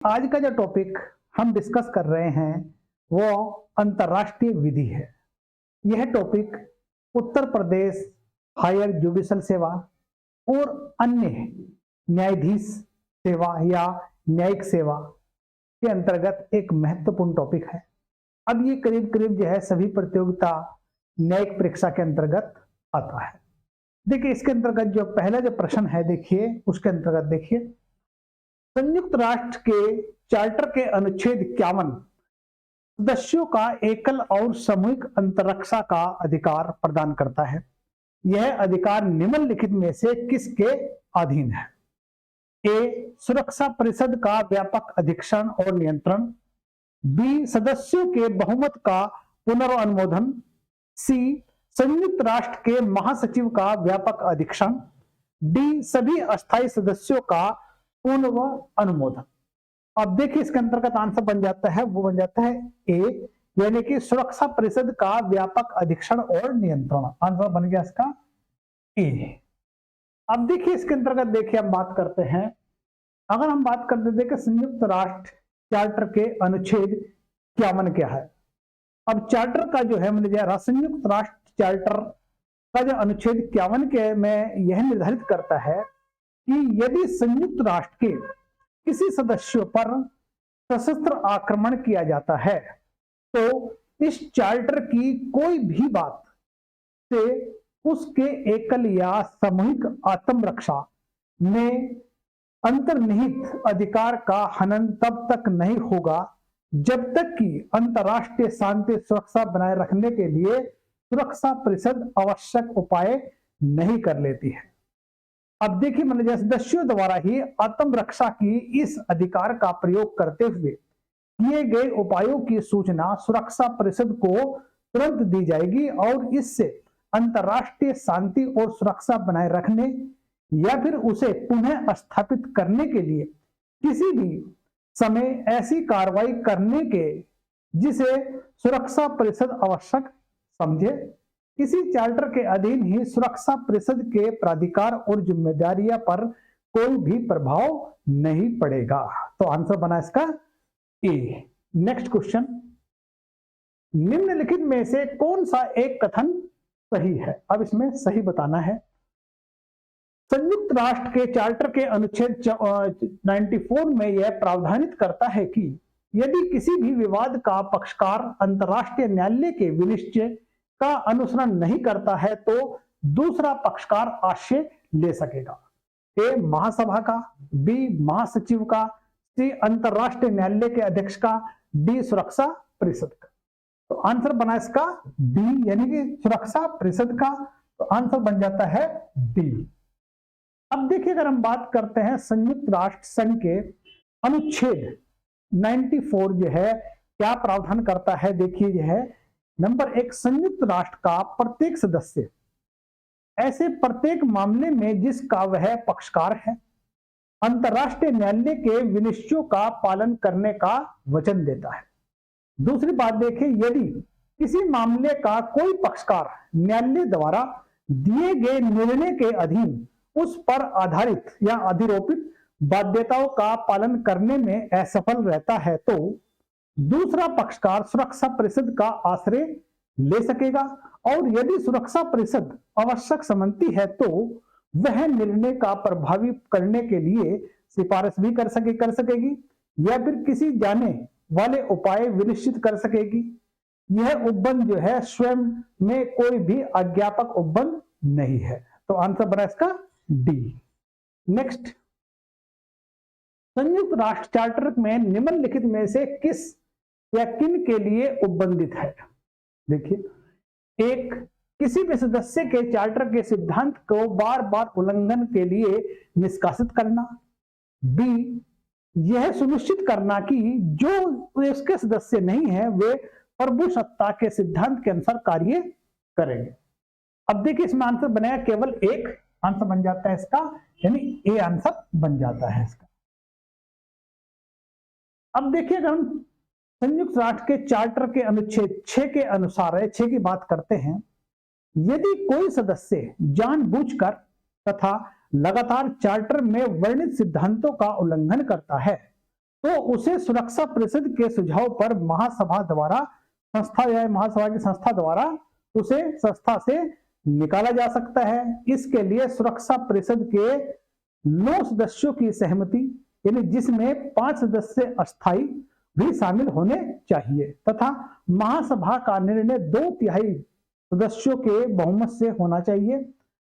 आज का जो टॉपिक हम डिस्कस कर रहे हैं वो अंतर्राष्ट्रीय विधि है। यह topic Uttar Pradesh higher judicial सेवा और अन्य न्यायाधीश सेवा या न्यायिक सेवा के अंतर्गत एक महत्वपूर्ण टॉपिक है। अब ये करीब करीब जो है सभी प्रतियोगिता न्यायिक परीक्षा के अंतर्गत आता है। देखिए इसके अंतर्गत जो पहला जो प्रश्न है, देखिए उसके अंतर्गत देखिए, संयुक्त राष्ट्र के चार्टर के अनुच्छेद 51 सदस्यों का एकल और सामूहिक अंतरक्षा का अधिकार प्रदान करता है। यह अधिकार निम्नलिखित में से किसके अधीन है? ए, सुरक्षा परिषद का व्यापक अधीक्षण और नियंत्रण। बी, सदस्यों के बहुमत का पुनर्अनुमोदन। सी, संयुक्त राष्ट्र के महासचिव का व्यापक अधीक्षण। डी, सभी अस्थायी सदस्यों का पूर्ण अनुमोदन। अब देखिए इसके अंतर्गत आंसर बन जाता है, वो बन जाता है ए, यानी कि सुरक्षा परिषद का व्यापक अधीक्षण और नियंत्रण। आंसर बन गया इसका ए। अब देखिए इसके अंतर्गत देखिए हम बात करते हैं, अगर हम बात करते देखिए संयुक्त राष्ट्र चार्टर के अनुच्छेद 51 क्या है। अब चार्टर का जो है संयुक्त राष्ट्र चार्टर का जो अनुच्छेद 51 के में यह निर्धारित करता है कि यदि संयुक्त राष्ट्र के किसी सदस्यों पर सशस्त्र आक्रमण किया जाता है तो इस चार्टर की कोई भी बात से उसके एकल या सामूहिक आत्मरक्षा में अंतर्निहित अधिकार का हनन तब तक नहीं होगा जब तक कि अंतर्राष्ट्रीय शांति सुरक्षा बनाए रखने के लिए सुरक्षा परिषद आवश्यक उपाय नहीं कर लेती है। अब देखिए सदस्यों द्वारा ही आत्मरक्षा की इस अधिकार का प्रयोग करते हुए किए गए उपायों की सूचना सुरक्षा परिषद को तुरंत दी जाएगी और इससे अंतर्राष्ट्रीय शांति और सुरक्षा बनाए रखने या फिर उसे पुनः स्थापित करने के लिए किसी भी समय ऐसी कार्रवाई करने के जिसे सुरक्षा परिषद आवश्यक समझे। इसी चार्टर के अधीन ही सुरक्षा परिषद के प्राधिकार और जिम्मेदारियां पर कोई भी प्रभाव नहीं पड़ेगा। तो आंसर बना इसका ए। नेक्स्ट क्वेश्चन, निम्नलिखित में से कौन सा एक कथन सही है? अब इसमें सही बताना है। संयुक्त राष्ट्र के चार्टर के अनुच्छेद 94 में यह प्रावधानित करता है कि यदि किसी भी विवाद का पक्षकार अंतर्राष्ट्रीय न्यायालय के विनिश्चय का अनुसरण नहीं करता है तो दूसरा पक्षकार आश्रय ले सकेगा। ए, महासभा का। बी, महासचिव का। सी, अंतर्राष्ट्रीय न्यायालय के अध्यक्ष का। डी, सुरक्षा परिषद का। तो आंसर बना इसका डी, यानी कि सुरक्षा परिषद का। तो आंसर बन जाता है डी। अब देखिए अगर हम बात करते हैं संयुक्त राष्ट्र संघ के अनुच्छेद 94 जो है क्या प्रावधान करता है, देखिए यह है नंबर 1, संयुक्त राष्ट्र का प्रत्येक सदस्य ऐसे प्रत्येक मामले में जिसका वह पक्षकार है अंतर्राष्ट्रीय न्यायालय के विनिश्चयों का पालन करने का वचन देता है। दूसरी बात देखिए, यदि किसी मामले का कोई पक्षकार न्यायालय द्वारा दिए गए निर्णय के अधीन उस पर आधारित या अधिरोपित बाध्यताओं का पालन करने में असफल रहता है तो दूसरा पक्षकार सुरक्षा परिषद का आश्रय ले सकेगा और यदि सुरक्षा परिषद आवश्यक समझती है तो वह निर्णय का प्रभावी करने के लिए सिफारिश भी कर सकेगी या फिर किसी जाने वाले उपाय विनिश्चित कर सकेगी। यह उपबंध जो है स्वयं में कोई भी अज्ञापक उपबंध नहीं है। तो आंसर बना इसका डी। नेक्स्ट, संयुक्त राष्ट्र चार्टर में निम्नलिखित में से किस या किन के लिए उपबंधित है? देखिए, एक, किसी भी सदस्य के चार्टर के सिद्धांत को बार बार उल्लंघन के लिए निष्कासित करना। बी, यह सुनिश्चित करना कि जो उसके सदस्य नहीं है वे प्रभुसत्ता के सिद्धांत के अनुसार कार्य करेंगे। अब देखिए इसमें आंसर बनेगा केवल एक, आंसर बन जाता है इसका, यानी ए आंसर बन जाता है इसका। अब देखिए अगर हम संयुक्त राष्ट्र के चार्टर के अनुच्छेद 6 के अनुसार 6 की बात करते हैं, यदि कोई सदस्य जानबूझकर तथा लगातार चार्टर में वर्णित सिद्धांतों का उल्लंघन करता है तो उसे सुरक्षा परिषद के सुझाव पर महासभा द्वारा संस्था या महासभा की संस्था द्वारा उसे संस्था से निकाला जा सकता है। इसके लिए सुरक्षा परिषद के 9 सदस्यों की सहमति, यानी जिसमें 5 सदस्य अस्थायी भी शामिल होने चाहिए, तथा महासभा का निर्णय 2/3 सदस्यों के बहुमत से होना चाहिए।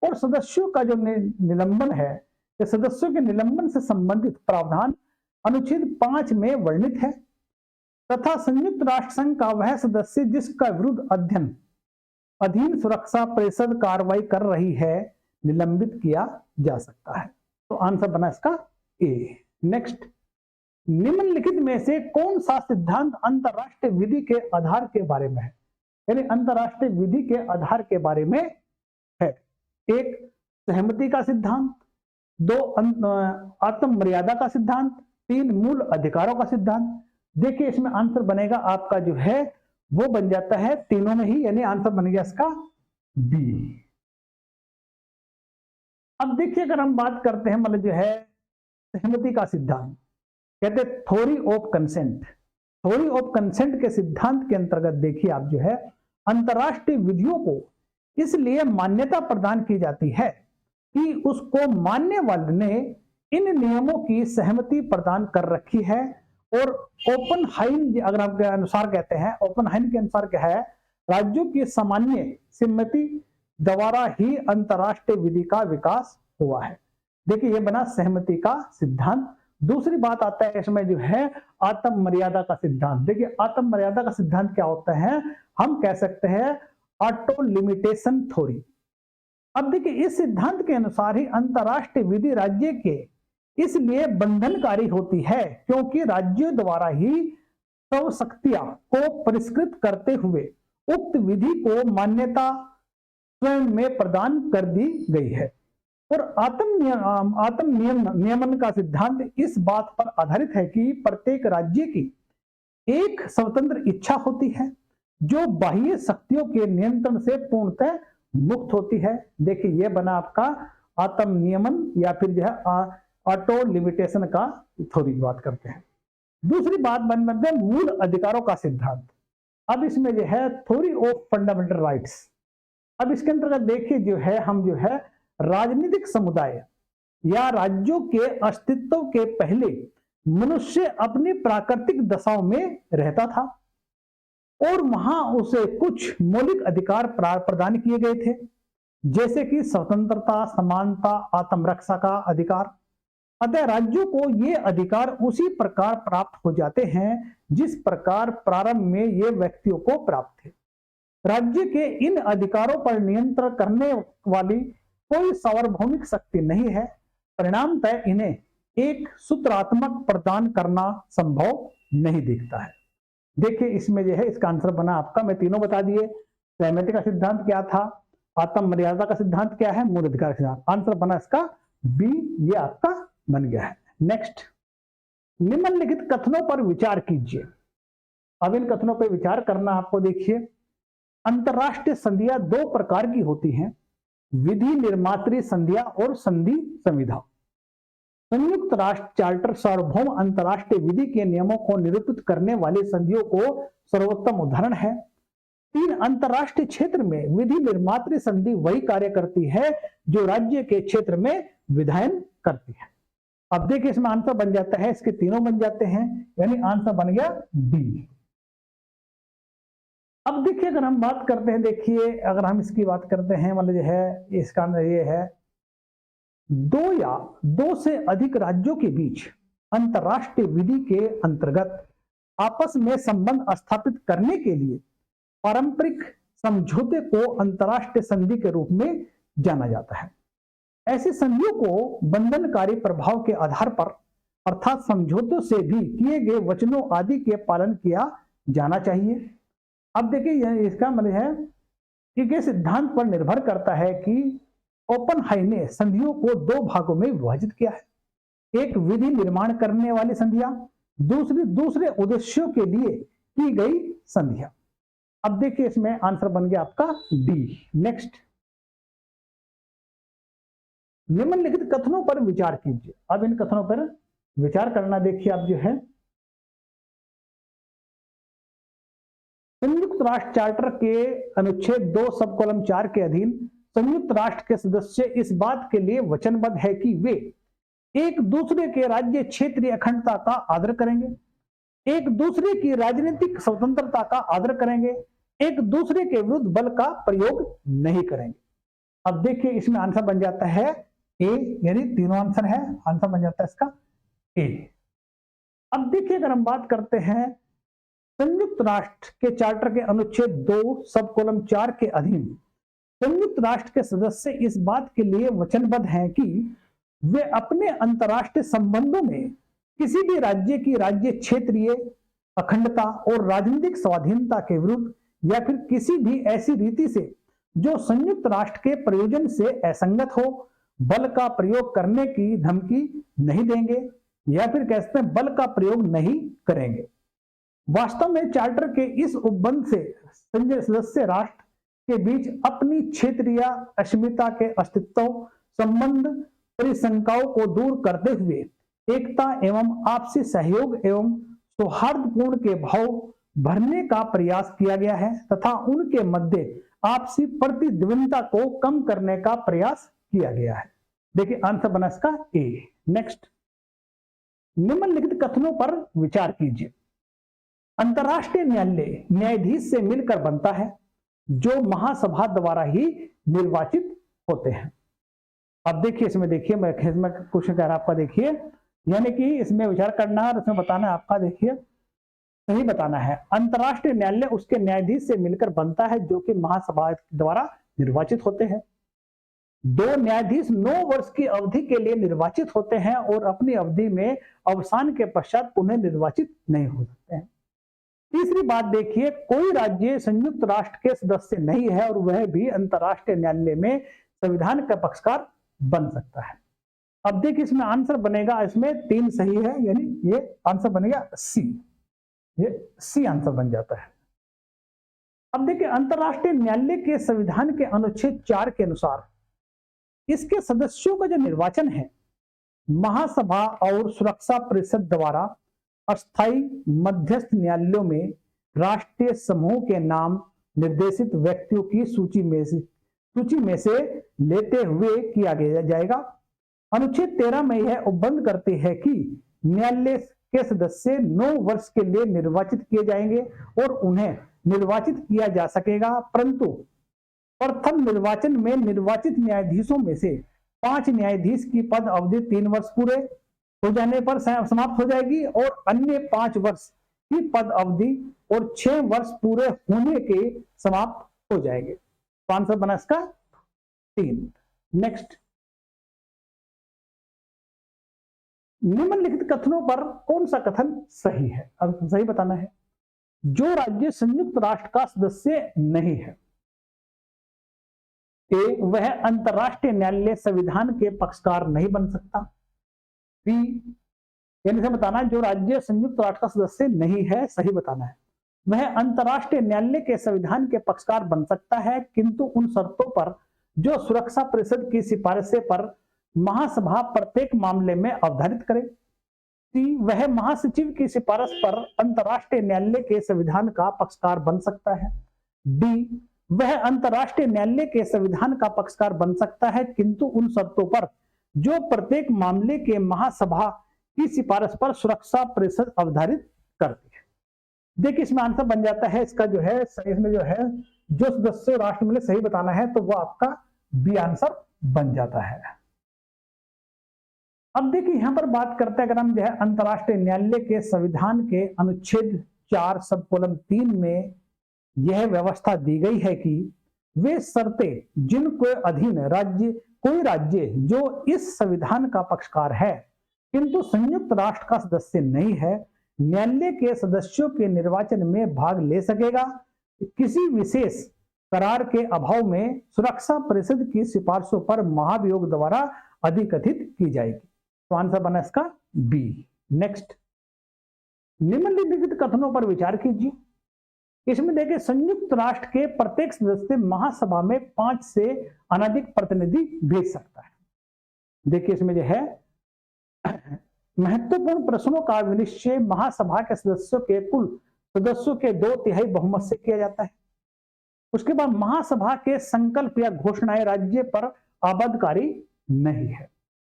और सदस्यों का जो निलंबन है, सदस्यों के निलंबन से संबंधित प्रावधान अनुच्छेद 5 में वर्णित है, तथा संयुक्त राष्ट्र संघ का वह सदस्य जिसका विरुद्ध अधीन सुरक्षा परिषद कार्रवाई कर रही है, निलंबित किया जा सकता है। तो आंसर बना इसका ए। नेक्स्ट, निम्नलिखित में से कौन सा सिद्धांत अंतरराष्ट्रीय विधि के आधार के बारे में है? यानी अंतरराष्ट्रीय विधि के आधार के बारे में है। 1 सहमति का सिद्धांत, 2 आत्म मर्यादा का सिद्धांत, 3 मूल अधिकारों का सिद्धांत। देखिए इसमें आंसर बनेगा आपका जो है वो बन जाता है तीनों में ही, यानी आंसर बन गया इसका बी। अब देखिए अगर हम बात करते हैं मतलब जो है सहमति का सिद्धांत, कहते हैं theory of consent. Theory of consent के सिद्धांत के अंतर्गत देखिए आप जो है अंतरराष्ट्रीय विधियों को इसलिए मान्यता प्रदान की जाती है कि उसको मानने वाले ने इन नियमों की सहमति प्रदान कर रखी है। और ओपनहाइम अगर आपके अनुसार कहते हैं, ओपनहाइम के अनुसार क्या है, राज्यों की सामान्य सम्मति द्वारा ही अंतरराष्ट्रीय विधि का विकास हुआ है। देखिए ये बना सहमति का सिद्धांत। दूसरी बात आता है इसमें जो है आत्म मर्यादा का सिद्धांत। देखिए आत्म मर्यादा का सिद्धांत क्या होता है, हम कह सकते हैं ऑटो लिमिटेशन थ्योरी। अब देखिए इस सिद्धांत के अनुसार ही अंतरराष्ट्रीय विधि राज्य के इसलिए बंधनकारी होती है क्योंकि राज्यों द्वारा ही सब शक्तियां को परिष्कृत करते हुए उक्त विधि को मान्यता स्वयं में प्रदान कर दी गई है। और आत्म नियमन का सिद्धांत इस बात पर आधारित है कि प्रत्येक राज्य की एक स्वतंत्र इच्छा होती है जो बाह्य शक्तियों के नियंत्रण से पूर्णतः मुक्त होती है। देखिए यह बना आपका आत्म नियमन या फिर जो है ऑटो लिमिटेशन का थ्योरी की बात करते हैं। दूसरी बात बनते हैं मूल अधिकारों का सिद्धांत। अब इसमें जो है थ्योरी ऑफ फंडामेंटल राइट्स। अब इसके अंतर्गत देखिए जो है हम जो है राजनीतिक समुदाय या राज्यों के अस्तित्व के पहले मनुष्य अपनी प्राकृतिक दशाओं में रहता था और वहां उसे कुछ मौलिक अधिकार प्रदान किए गए थे, जैसे कि स्वतंत्रता, समानता, आत्मरक्षा का अधिकार। अतः राज्यों को ये अधिकार उसी प्रकार प्राप्त हो जाते हैं जिस प्रकार प्रारंभ में ये व्यक्तियों को प्राप्त थे। राज्य के इन अधिकारों पर नियंत्रण करने वाली कोई सार्वभौमिक शक्ति नहीं है, परिणामतः इन्हें एक सूत्रात्मक प्रदान करना संभव नहीं दिखता है। देखिए इसमें जो है इसका आंसर बना आपका, मैं तीनों बता दिए। सहमति का सिद्धांत क्या था, आत्म मर्यादा का सिद्धांत क्या है, मूल अधिकार का सिद्धांत। आंसर बना इसका बी, ये आपका बन गया है। नेक्स्ट, निम्नलिखित कथनों पर विचार कीजिए। अब इन कथनों पर विचार करना आपको, देखिए अंतरराष्ट्रीय संधियां 2 प्रकार की होती हैं, विधि निर्मात्री संधियां और संधि संविधा। संयुक्त राष्ट्र चार्टर सार्वभौम अंतरराष्ट्रीय विधि के नियमों को निरूपित करने वाली संधियों को सर्वोत्तम उदाहरण है। 3 अंतरराष्ट्रीय क्षेत्र में विधि निर्मात्री संधि वही कार्य करती है जो राज्य के क्षेत्र में विधायन करती है। अब देखिए इसमें आंसर बन जाता है, इसके तीनों बन जाते हैं, यानी आंसर बन गया बी। अब देखिए अगर हम बात करते हैं, देखिए अगर हम इसकी बात करते हैं मतलब जो है इसका आंसर ये है 2 या 2 से अधिक राज्यों के बीच अंतरराष्ट्रीय विधि के अंतर्गत आपस में संबंध स्थापित करने के लिए पारंपरिक समझौते को अंतरराष्ट्रीय संधि के रूप में जाना जाता है। ऐसी संधियों को बंधनकारी प्रभाव के आधार पर अर्थात समझौतों से भी किए गए वचनों आदि के पालन किया जाना चाहिए। अब देखिए इसका मतलब है कि इस सिद्धांत पर निर्भर करता है कि ओपनहाइम ने संधियों को 2 भागों में विभाजित किया है। एक विधि निर्माण करने वाली संधियां, दूसरी दूसरे उद्देश्यों के लिए की गई संधियां। अब देखिए इसमें आंसर बन गया आपका डी। नेक्स्ट, निम्नलिखित कथनों पर विचार कीजिए। अब इन कथनों पर विचार करना, देखिए आप जो है राष्ट्र चार्टर के अनुच्छेद 2 सब कॉलम 4 के अधीन संयुक्त राष्ट्र के सदस्य इस बात के लिए वचनबद्ध है कि वे एक दूसरे के राज्य क्षेत्रीय अखंडता का आदर करेंगे, एक दूसरे की राजनीतिक स्वतंत्रता का आदर करेंगे, एक दूसरे के विरुद्ध बल का प्रयोग नहीं करेंगे। अब देखिए इसमें आंसर बन जाता है ए, यानी तीनों आंसर है, आंसर बन जाता है इसका ए। अब देखिए अगर हम बात करते हैं संयुक्त राष्ट्र के चार्टर के अनुच्छेद 2 सब कॉलम 4 के अधीन संयुक्त राष्ट्र के सदस्य इस बात के लिए वचनबद्ध हैं कि वे अपने अंतर्राष्ट्रीय संबंधों में किसी भी राज्य की राज्य क्षेत्रीय अखंडता और राजनीतिक स्वाधीनता के विरुद्ध या फिर किसी भी ऐसी रीति से जो संयुक्त राष्ट्र के प्रयोजन से असंगत हो बल का प्रयोग करने की धमकी नहीं देंगे या फिर कहते हैं बल का प्रयोग नहीं करेंगे। वास्तव में चार्टर के इस उपबंध से सदस्य राष्ट्र के बीच अपनी क्षेत्रीय अस्मिता के अस्तित्व संबंध परिशंकाओं को दूर करते हुए एकता एवं आपसी सहयोग एवं सौहार्दपूर्ण के भाव भरने का प्रयास किया गया है तथा उनके मध्य आपसी प्रतिद्वंदता को कम करने का प्रयास किया गया है। देखिए आंसर बना इसका ए। नेक्स्ट, निम्नलिखित कथनों पर विचार कीजिए। अंतर्राष्ट्रीय न्यायालय न्यायाधीश से मिलकर बनता है जो महासभा द्वारा ही निर्वाचित होते हैं। अब देखिए इसमें देखिए मैं क्वेश्चन कह रहा आपका देखिए, यानी कि इसमें विचार करना है और इसमें बताना है आपका, देखिए सही बताना है। अंतर्राष्ट्रीय न्यायालय उसके न्यायाधीश से मिलकर बनता है जो कि महासभा द्वारा निर्वाचित होते हैं। 2 न्यायाधीश 9 वर्ष की अवधि के लिए निर्वाचित होते हैं और अपनी अवधि में अवसान के पश्चात पुनः निर्वाचित नहीं हो सकते हैं। तीसरी बात देखिए, कोई राज्य संयुक्त राष्ट्र के सदस्य नहीं है और वह भी अंतर्राष्ट्रीय न्यायालय में संविधान का पक्षकार बन सकता है। अब देखिए इसमें आंसर बनेगा, इसमें 3 सही है, यानी ये आंसर बनेगा सी, ये सी आंसर बन जाता है। अब देखिए अंतर्राष्ट्रीय न्यायालय के संविधान के अनुच्छेद 4 के अनुसार इसके सदस्यों का जो निर्वाचन है महासभा और सुरक्षा परिषद द्वारा अस्थायी मध्यस्थ न्यायालयों में राष्ट्रीय समूह के नाम निर्देशित व्यक्तियों की सूची में से लेते हुए किया जाएगा। अनुच्छेद 13 में यह उपबंध करती है कि न्यायालय के सदस्य 9 वर्ष के लिए निर्वाचित किए जाएंगे और उन्हें निर्वाचित किया जा सकेगा, परंतु प्रथम निर्वाचन में निर्वाचित न्यायाधीशों में से 5 न्यायाधीश की पद अवधि 3 वर्ष पूरे हो जाने पर समाप्त हो जाएगी और अन्य 5 वर्ष की पद अवधि और 6 वर्ष पूरे होने के समाप्त हो जाएंगे। तो आंसर बना इसका 3। नेक्स्ट, निम्नलिखित कथनों पर कौन सा कथन सही है? अब सही बताना है। जो राज्य संयुक्त राष्ट्र का सदस्य नहीं है, ए, वह अंतर्राष्ट्रीय न्यायालय संविधान के पक्षकार नहीं बन सकता। बी, यानी से बताना है जो राज्य संयुक्त राष्ट्र का सदस्य नहीं है, सही बताना है, वह अंतर्राष्ट्रीय न्यायालय के संविधान के पक्षकार बन सकता है, किंतु उन शर्तों पर जो सुरक्षा परिषद की सिफारिशें पर महासभा प्रत्येक मामले में अवधारित करे। सी, वह महासचिव की सिफारिश पर अंतर्राष्ट्रीय न्यायालय के संविधान का पक्षकार बन सकता है। डी, वह अंतर्राष्ट्रीय न्यायालय के संविधान का पक्षकार बन सकता है, किंतु उन शर्तों पर जो प्रत्येक मामले के महासभा की सिफारिश पर सुरक्षा परिषद अवधारित करती है। देखिए इसमें आंसर बन जाता है इसका जो है, इसमें जो है जो सदस्य राष्ट्र मिले सही बताना है तो वो आपका बी आंसर बन जाता है। अब देखिए यहां पर बात करते हैं, अगर हम जो है अंतर्राष्ट्रीय न्यायालय के संविधान के अनुच्छेद 4 सब कॉलम 3 में यह व्यवस्था दी गई है कि वे शर्तें जिनके अधीन कोई राज्य जो इस संविधान का पक्षकार है किंतु संयुक्त राष्ट्र का सदस्य नहीं है, न्यायालय के सदस्यों के निर्वाचन में भाग ले सकेगा। किसी विशेष करार के अभाव में सुरक्षा परिषद की सिफारिशों पर महाभियोग द्वारा अधिकथित की जाएगी। तो आंसर बना इसका बी। नेक्स्ट, निम्नलिखित कथनों पर विचार कीजिए। इसमें देखिए संयुक्त राष्ट्र के प्रत्येक सदस्य महासभा में 5 से अनधिक प्रतिनिधि भेज सकता है। देखिए इसमें जो है महत्वपूर्ण प्रश्नों का विनिश्चय महासभा के सदस्यों के कुल सदस्यों के 2/3 बहुमत से किया जाता है। उसके बाद महासभा के संकल्प या घोषणाएं राज्य पर आबद्धकारी नहीं है।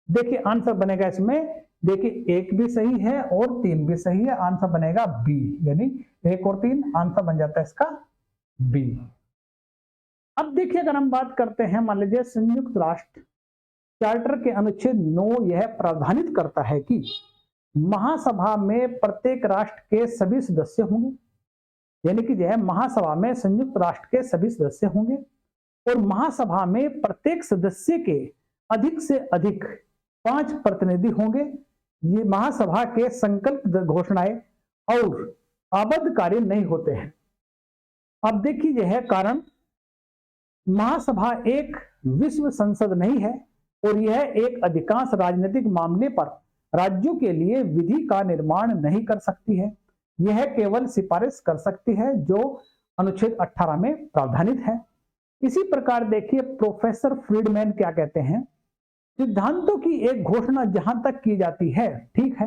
देखिए आंसर बनेगा इसमें, देखिए 1 भी सही है और 3 भी सही है, आंसर बनेगा बी, यानी 1 और 3 आंसर बन जाता है इसका बी। अब देखिए अगर हम बात करते हैं, मान लीजिए संयुक्त राष्ट्र चार्टर के अनुच्छेद 9 यह प्रावधानित करता है कि महासभा में प्रत्येक राष्ट्र के सभी सदस्य होंगे, यानी कि जो है महासभा में संयुक्त राष्ट्र के सभी सदस्य होंगे और महासभा में प्रत्येक सदस्य के अधिक से अधिक 5 प्रतिनिधि होंगे। ये महासभा के संकल्प घोषणाएं और आबद्धकारी नहीं होते हैं। अब देखिए यह है कारण, महासभा एक विश्व संसद नहीं है और यह एक अधिकांश राजनीतिक मामले पर राज्यों के लिए विधि का निर्माण नहीं कर सकती है। यह केवल सिफारिश कर सकती है जो अनुच्छेद 18 में प्रावधानित है। इसी प्रकार देखिए प्रोफेसर फ्रीडमैन क्या कहते हैं, सिद्धांतों की एक घोषणा जहां तक की जाती है ठीक है,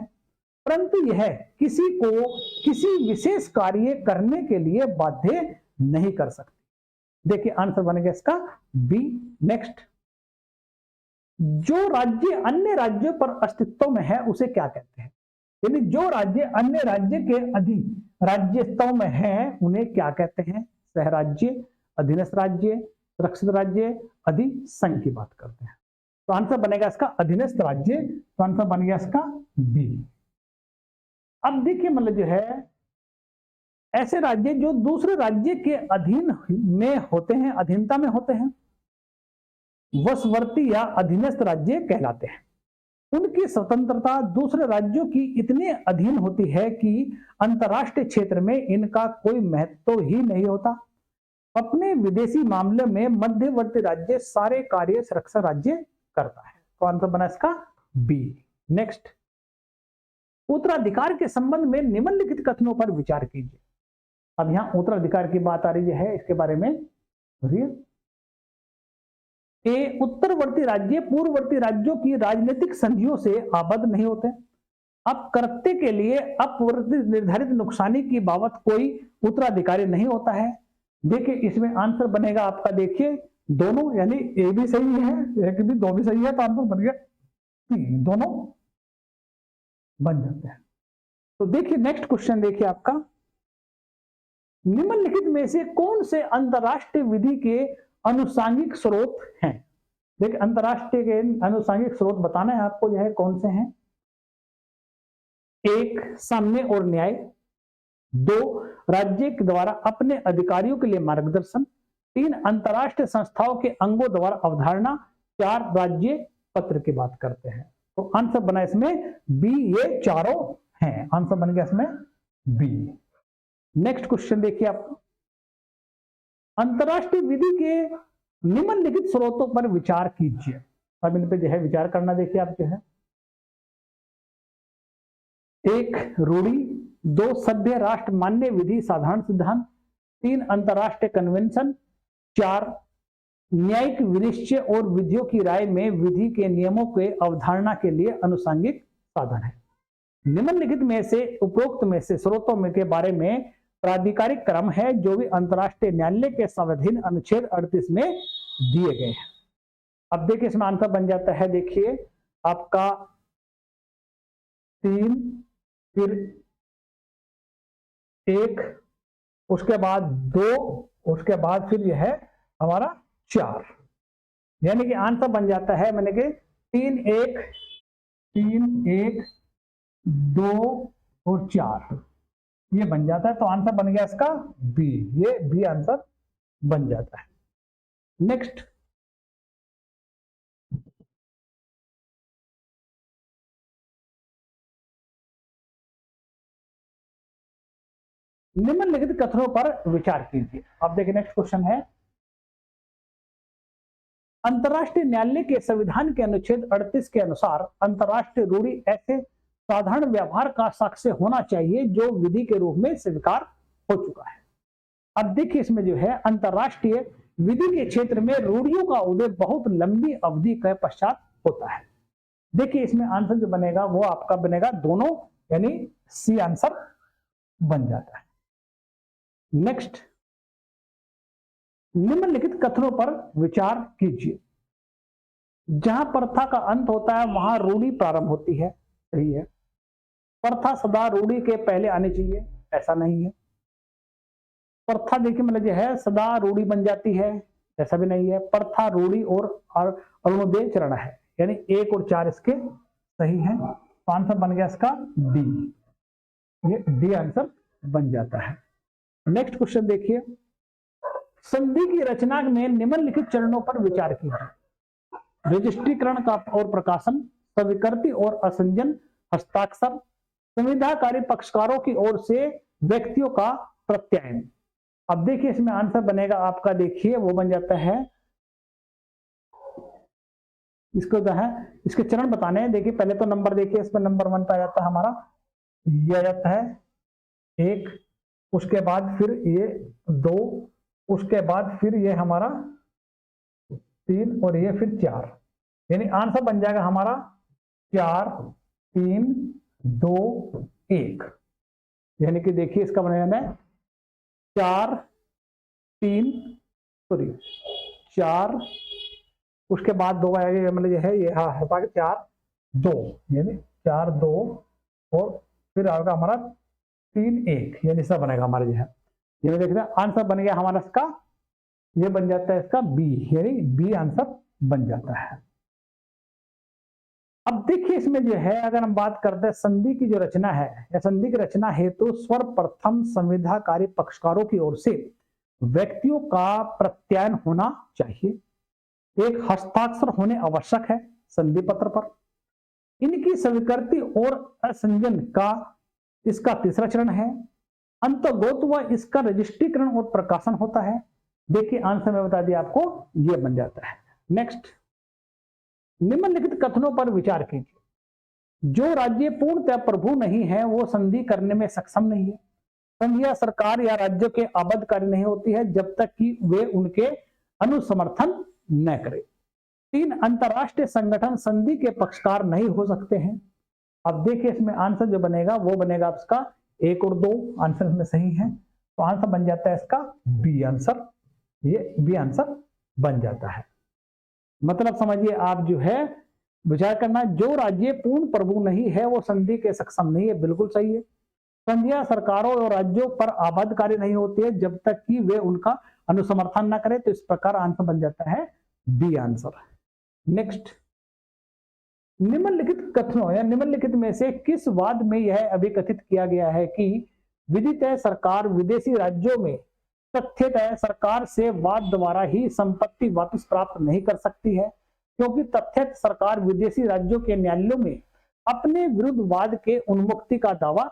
परंतु यह किसी को किसी विशेष कार्य करने के लिए बाध्य नहीं कर सकती। देखिए आंसर बनेगा इसका बी। नेक्स्ट, जो राज्य अन्य राज्यों पर अस्तित्व में है उसे क्या कहते हैं, यानी जो राज्य अन्य राज्य के अधीन राज्यत्व में है उन्हें क्या कहते हैं, सहराज्य, अधीनस्थ राज्य, सुरक्षित राज्य, अधिसंघ की बात करते हैं। तो आंसर बनेगा इसका अधीनस्थ राज्य, तो आंसर बन गया इसका बी। अब देखिए मतलब जो है ऐसे राज्य जो दूसरे राज्य के अधीन में होते हैं, अधीनता में होते हैं, वशवर्ती या अधीनस्थ राज्य कहलाते हैं। उनकी स्वतंत्रता दूसरे राज्यों की इतने अधीन होती है कि अंतरराष्ट्रीय क्षेत्र में इनका कोई महत्व ही नहीं होता। अपने विदेशी मामले में मध्यवर्ती राज्य सारे कार्य सुरक्षा राज्य करता है। तो आंसर बना इसका बी। नेक्स्ट, उत्तराधिकार के संबंध में निम्नलिखित कथनों पर विचार कीजिए। अब यहां उत्तराधिकार की बात आ रही है, इसके बारे में ए, उत्तरवर्ती राज्य पूर्ववर्ती राज्यों की राजनीतिक संधियों से आबद्ध नहीं होते। अब कर्तव्य के लिए अपवर्ती निर्धारित नुकसानी की बाबत कोई उत्तराधिकारी नहीं होता है। देखिए इसमें आंसर बनेगा आपका, देखिए दोनों, यानी ए भी सही है, एक भी, दो भी सही है, तो आंसर बन गया तीन, दोनों बन जाते हैं। तो देखिए नेक्स्ट क्वेश्चन देखिए आपका, निम्नलिखित में से कौन से अंतरराष्ट्रीय विधि के अनुसांगिक स्रोत हैं। देखिए अंतरराष्ट्रीय के अनुसांगिक स्रोत बताना है आपको, जो है कौन से हैं। 1, साम्य और न्याय। 2, राज्य के द्वारा अपने अधिकारियों के लिए मार्गदर्शन। 3, अंतरराष्ट्रीय संस्थाओं के अंगों द्वारा अवधारणा। 4, राज्य पत्र की बात करते हैं। तो आंसर बना इसमें बी, ये चारों हैं। आंसर बन गया इसमें बी। नेक्स्ट क्वेश्चन देखिए आप, अंतरराष्ट्रीय विधि के निम्नलिखित स्रोतों पर विचार कीजिए। अब इन पे जो है विचार करना, देखिए आप जो है 1, रूढ़ि। 2, सभ्य राष्ट्र मान्य विधि साधारण सिद्धांत। 3, अंतरराष्ट्रीय कन्वेंशन। 4, न्यायिक विनिश्चय और विधियों की राय में विधि के नियमों के अवधारणा के लिए अनुसांगिक साधन है। निम्नलिखित में से उपरोक्त में से स्रोतों में के बारे में प्राधिकारिक क्रम है जो भी अंतरराष्ट्रीय न्यायालय के संविधान अनुच्छेद 38 में दिए गए हैं। अब देखिए इसमें आंसर बन जाता है, देखिए आपका 3, फिर 1, उसके बाद 2, उसके बाद फिर यह है हमारा 4, यानी कि आंसर बन जाता है मैंने कि 3, 1, 2 और 4 ये बन जाता है। तो आंसर बन गया इसका बी, ये बी आंसर बन जाता है। नेक्स्ट, निम्नलिखित कथनों पर विचार कीजिए। अब देखिए नेक्स्ट क्वेश्चन है, अंतरराष्ट्रीय न्यायालय के संविधान के अनुच्छेद 38 के अनुसार अंतरराष्ट्रीय रूढ़ि ऐसे साधारण व्यवहार का साक्ष्य होना चाहिए जो विधि के रूप में स्वीकार हो चुका है। अब देखिए इसमें जो है अंतरराष्ट्रीय विधि के क्षेत्र में रूढ़ियों का उदय बहुत लंबी अवधि के पश्चात होता है। देखिए इसमें आंसर जो बनेगा वो आपका बनेगा दोनों, यानी सी आंसर बन जाता है। नेक्स्ट, निम्नलिखित कथनों पर विचार कीजिए। जहां प्रथा का अंत होता है वहां रूढ़ी प्रारंभ होती है, सही है। प्रथा सदा रूढ़ी के पहले आनी चाहिए, ऐसा नहीं है। प्रथा देखिए मतलब यह है सदा रूढ़ी बन जाती है, ऐसा भी नहीं है। प्रथा रूढ़ी और अरुणोदय चरण है, यानी 1 और 4 इसके सही है। तो आंसर बन गया इसका डी, ये डी आंसर बन जाता है। नेक्स्ट क्वेश्चन देखिए, संधि की रचना में निम्नलिखित चरणों पर विचार कीजिए। रजिस्ट्रीकरण का और प्रकाशन, स्वीकृति और असंजन, हस्ताक्षर, संविधाकारी पक्षकारों की ओर से व्यक्तियों का प्रत्यायन। अब देखिए इसमें आंसर बनेगा आपका, देखिए वो बन जाता है, इसको जो है इसके चरण बताने हैं। देखिए पहले तो नंबर देखिए, इसमें नंबर 1 पे आ जाता है हमारा, ये आ जाता है 1, उसके बाद फिर ये 2, उसके बाद फिर ये हमारा 3 और ये फिर 4, यानी आंसर बन जाएगा हमारा 4 3 2 1, यानी कि देखिए इसका बनेगा 4 3 सॉरी 4, उसके बाद 2 आएगा, मतलब ये है, ये हाँ है 4 2, यानी 4 2 और फिर आएगा हमारा 3 1, यानी इसका बनेगा हमारा जो है, ये देखते हैं आंसर बन गया हमारा इसका, ये बन जाता है इसका बी, यानी बी आंसर बन जाता है। अब देखिए इसमें जो है अगर हम बात करते हैं संधि की जो रचना है, या संधि की रचना हेतु सर्वप्रथम संविधाकारी पक्षकारों की ओर से व्यक्तियों का प्रत्यायन होना चाहिए। एक हस्ताक्षर होने आवश्यक है संधि पत्र पर। इनकी स्वीकृति और असंजन का इसका तीसरा चरण है। अंतर्गत व इसका रजिस्ट्रीकरण और प्रकाशन होता है। देखिए आंसर में बता दिया आपको, ये बन जाता है। नेक्स्ट, निम्नलिखित कथनों पर विचार कीजिए। जो राज्य पूर्णतः प्रभु नहीं है वो संधि करने में सक्षम नहीं है। संधियां सरकार या राज्यों के आबद्धकारी नहीं होती है जब तक कि वे उनके अनुसमर्थन न करें। 3, अंतरराष्ट्रीय संगठन संधि के पक्षकार नहीं हो सकते हैं। अब देखिए इसमें आंसर जो बनेगा वो बनेगा इसका 1 और 2, आंसर इसमें सही है, तो आंसर बन जाता है इसका बी आंसर, ये बी आंसर बन जाता है। मतलब समझिए आप जो है विचार करना, जो राज्य पूर्ण प्रभु नहीं है वो संधि के सक्षम नहीं है, बिल्कुल सही है। संधियां सरकारों और राज्यों पर आबद्धकारी नहीं होती है जब तक कि वे उनका अनुसमर्थन न करें, तो इस प्रकार आंसर बन जाता है बी आंसर। नेक्स्ट, निम्नलिखित कथनों या निम्नलिखित में से किस वाद में यह अभिकथित किया गया है कि विदितः सरकार विदेशी राज्यों में तथ्यतः सरकार से वाद द्वारा ही संपत्ति वापस प्राप्त नहीं कर सकती है, क्योंकि तथ्यतः सरकार विदेशी राज्यों के न्यायालयों में अपने विरुद्ध वाद के उन्मुक्ति का दावा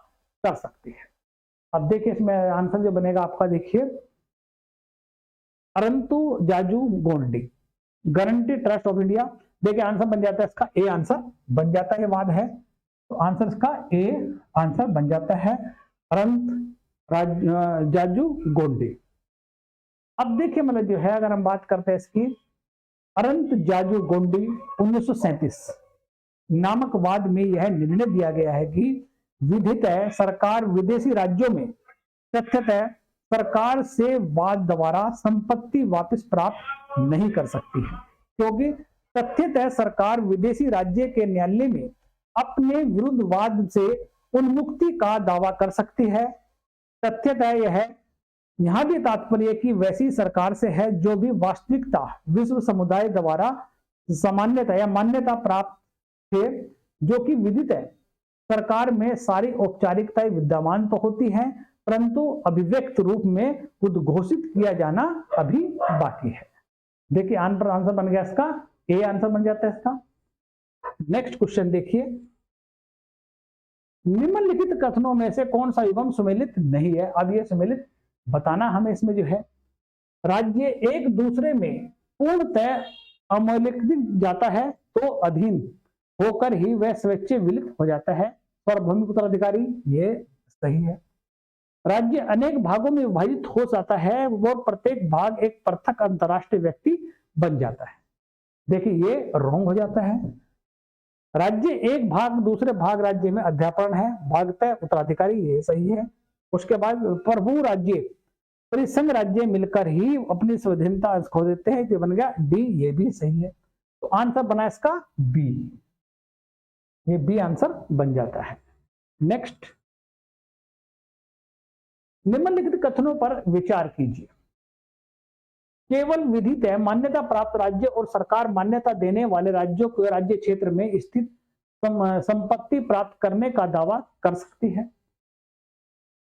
कर सकती है। अब देखिए इसमें आंसर जो बनेगा आपका, देखिए अरंतु जाजू गोंडी गारंटी ट्रस्ट ऑफ इंडिया। देखिए आंसर बन जाता है इसका ए आंसर बन जाता है, वाद है तो आंसर इसका ए आंसर बन जाता है, अरंत जाजू गोंडी। अब देखिए मतलब जो है अगर हम बात करते हैं इसकी, अरंत जाजू गोंडी 1937 नामक वाद में यह निर्णय दिया गया है कि विधितः सरकार विदेशी राज्यों में तथ्यतः सरकार से वाद द्वारा संपत्ति वापस प्राप्त नहीं कर सकती है, क्योंकि तथ्यतः सरकार विदेशी राज्य के न्यायालय में अपने विरुद्ध वाद से उन्मुक्ति का दावा कर सकती है। तथ्यतः यह यहां भी तात्पर्य कि वैसी सरकार से है जो भी वास्तविकता विश्व समुदाय द्वारा सामान्यता या मान्यता प्राप्त है, जो कि विदितः सरकार में सारी औपचारिकताएं विद्यमान तो होती हैं परंतु अभिव्यक्त रूप में उद्घोषित किया जाना अभी बाकी है। देखिए आंसर बन गया इसका ए आंसर बन जाता है इसका। नेक्स्ट क्वेश्चन देखिए, निम्नलिखित कथनों में से कौन सा एवं सुमेलित नहीं है। अब ये सुमेलित बताना हमें इसमें जो है, राज्य एक दूसरे में पूर्णतः अमौलिक जाता है तो अधीन होकर ही वह स्वेच्छा विलित हो जाता है। सार्वभौमिक उत्तराधिकारी, ये सही है। राज्य अनेक भागों में विभाजित हो जाता है और प्रत्येक भाग एक पृथक अंतरराष्ट्रीय व्यक्ति बन जाता है। देखिए ये रॉन्ग हो जाता है। राज्य एक भाग दूसरे भाग राज्य में अध्यापन है, भागतः उत्तराधिकारी, ये सही है। उसके बाद प्रभु राज्य और ये संघ राज्य मिलकर ही अपनी स्वाधीनता खो देते हैं, जो बन गया डी, ये भी सही है। तो आंसर बना इसका बी, ये बी आंसर बन जाता है। नेक्स्ट, निम्नलिखित कथनों पर विचार कीजिए। केवल विधितः मान्यता प्राप्त राज्य और सरकार मान्यता देने वाले राज्यों को राज्य क्षेत्र में स्थित संपत्ति प्राप्त करने का दावा कर सकती है।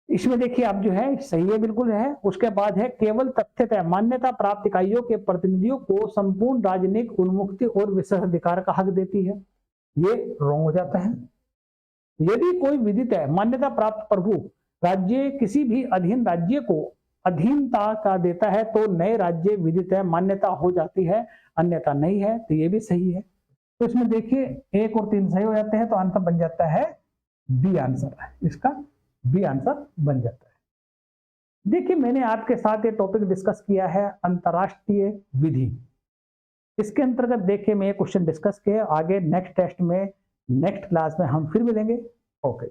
इसमें देखिए आप जो है सही है, बिल्कुल है। उसके बाद है केवल तथ्यतः मान्यता प्राप्त इकाइयों के प्रतिनिधियों को संपूर्ण राजनीतिक उन्मुक्ति और विशेषाधिकार का हक देती है, ये रॉन्ग हो जाता है। यदि कोई विधितः मान्यता प्राप्त प्रभु राज्य किसी भी अधीन राज्य को अधीनता का देता है तो नए राज्य विधितः मान्यता हो जाती है, अन्यथा नहीं है, तो ये भी सही है। तो इसमें देखिए 1 और 3 सही हो जाते हैं, तो आंसर बन जाता है बी आंसर है, इसका बी आंसर बन जाता है। देखिए मैंने आपके साथ ये टॉपिक डिस्कस किया है अंतरराष्ट्रीय विधि। इसके अंतर्गत देखिए मैं ये क्वेश्चन डिस्कस किए, आगे नेक्स्ट टेस्ट में नेक्स्ट क्लास में हम फिर मिलेंगे। ओके।